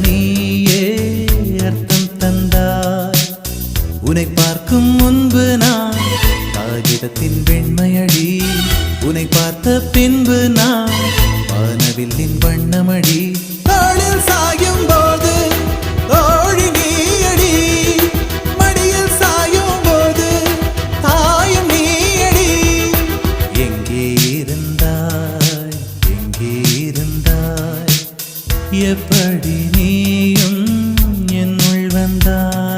நீயே அர்த்தம் தந்தாய். உன்னை பார்க்கும் முன்பு நான் காகிதத்தின் வெண்மையடி, உன்னை பார்த்த பின்பு நான் வானவில்லின் வண்ணமடி. தோளில் சாயும் போது தோழி நீயடி, மடியில் சாயும் போது தாயும் நீயடி. எங்கே இருந்தாய், எங்கே இருந்தாய், எப்படி நீயும் என்னுள் வந்தாய்.